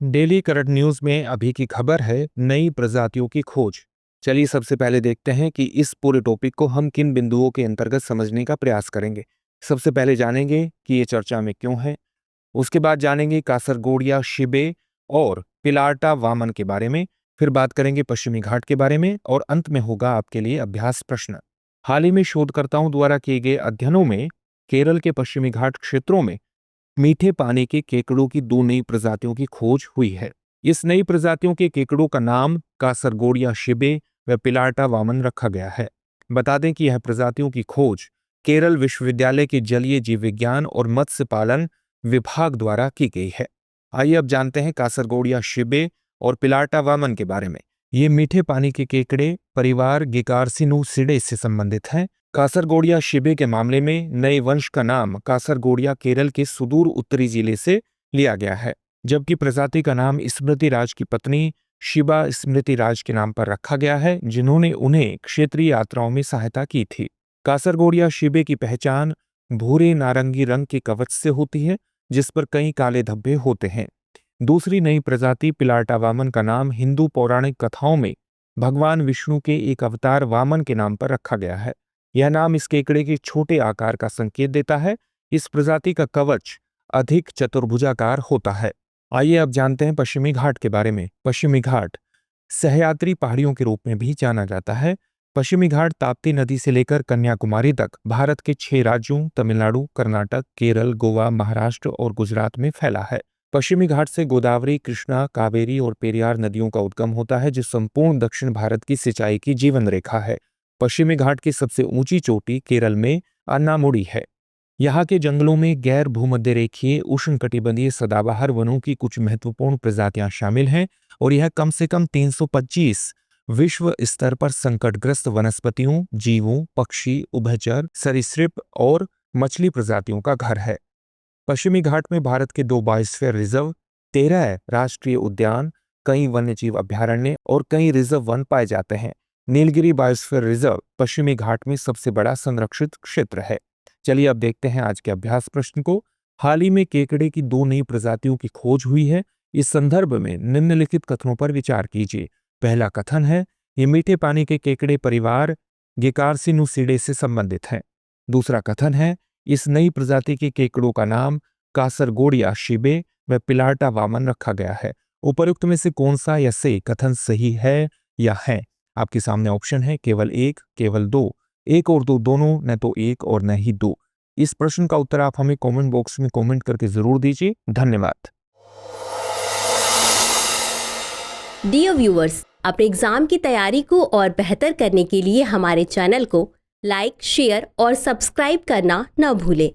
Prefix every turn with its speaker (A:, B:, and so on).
A: Daily current news में अभी की खबर है नई प्रजातियों की खोज। चलिए सबसे पहले देखते हैं कि इस पूरे टॉपिक को हम किन बिंदुओं के अंतर्गत समझने का प्रयास करेंगे। सबसे पहले जानेंगे कि ये चर्चा में क्यों है। उसके बाद जानेंगे कासरगोडिया शिबे और पिलार्टा वामन के बारे में। फिर बात करेंगे पश्चिमी घाट के बारे में और अंत में होगा आपके लिए अभ्यास प्रश्न। हाल ही में शोधकर्ताओं द्वारा किए गए अध्ययनों में केरल के पश्चिमी घाट क्षेत्रों में मीठे पानी के केकड़ों की 2 नई प्रजातियों की खोज हुई है। इस नई प्रजातियों के केकड़ों का नाम कासरगोडिया शिबे व पिलार्टा वामन रखा गया है। बता दें कि यह प्रजातियों की खोज केरल विश्वविद्यालय के जलीय जीव विज्ञान और मत्स्य पालन विभाग द्वारा की गई है। आइए अब जानते हैं कासरगोडिया शिबे और पिलार्टा वामन के बारे में। ये मीठे पानी के केकड़े परिवार गिकार्सिनुसिडे से संबंधित हैं। कासरगोडिया शिबे के मामले में नए वंश का नाम कासरगोडिया केरल के सुदूर उत्तरी जिले से लिया गया है, जबकि प्रजाति का नाम स्मृति राज की पत्नी शिबा स्मृति राज के नाम पर रखा गया है, जिन्होंने उन्हें क्षेत्रीय यात्राओं में सहायता की थी। कासरगोडिया शिबे की पहचान भूरे नारंगी रंग के कवच से होती है, जिस पर कई काले धब्बे होते हैं। दूसरी नई प्रजाति पिलार्टा वामन का नाम हिंदू पौराणिक कथाओं में भगवान विष्णु के एक अवतार वामन के नाम पर रखा गया है। यह नाम इस केकड़े के छोटे आकार का संकेत देता है। इस प्रजाति का कवच अधिक चतुर्भुजाकार होता है। आइए अब जानते हैं पश्चिमी घाट के बारे में। पश्चिमी घाट सहयात्री पहाड़ियों के रूप में भी जाना जाता है। पश्चिमी घाट ताप्ती नदी से लेकर कन्याकुमारी तक भारत के 6 राज्यों तमिलनाडु, कर्नाटक, केरल, गोवा, महाराष्ट्र और गुजरात में फैला है। पश्चिमी घाट से गोदावरी, कृष्णा, कावेरी और पेरियार नदियों का उद्गम होता है, जो संपूर्ण दक्षिण भारत की सिंचाई की जीवन रेखा है। पश्चिमी घाट की सबसे ऊंची चोटी केरल में अन्नामुडी है। यहाँ के जंगलों में गैर भूमध्यरेखीय उष्णकटिबंधीय सदाबहार वनों की कुछ महत्वपूर्ण प्रजातियां शामिल हैं और यह कम से कम 325 विश्व स्तर पर संकटग्रस्त वनस्पतियों, जीवों, पक्षी, उभयचर, सरीसृप और मछली प्रजातियों का घर है। पश्चिमी घाट में भारत के 2 बायोस्फीयर रिजर्व, 13 राष्ट्रीय उद्यान, कई वन्यजीव अभयारण्य और कई रिजर्व वन पाए जाते हैं। नीलगिरी बायोस्फीयर रिजर्व पश्चिमी घाट में सबसे बड़ा संरक्षित क्षेत्र है। चलिए अब देखते हैं आज के अभ्यास प्रश्न को। हाल ही में केकड़े की 2 नई प्रजातियों की खोज हुई है। इस संदर्भ में निम्नलिखित कथनों पर विचार कीजिए। पहला कथन है, ये मीठे पानी के केकड़े परिवार गिकार्सिनुसिडे से संबंधित हैं। दूसरा कथन है, इस नई प्रजाति के केकड़ों का नाम कासरगोडिया शिबे व पिलार्टा वामन रखा गया है। उपयुक्त में से कौन सा या से कथन सही है या है? आपके सामने ऑप्शन है केवल 1, केवल 2, 1 और 2 दोनों, न तो 1 और न ही 2। इस प्रश्न का उत्तर आप हमें कमेंट बॉक्स में कमेंट करके जरूर दीजिए। धन्यवाद।
B: डियर व्यूअर्स, अपने एग्जाम की तैयारी को और बेहतर करने के लिए हमारे चैनल को लाइक, शेयर और सब्सक्राइब करना न भूलें।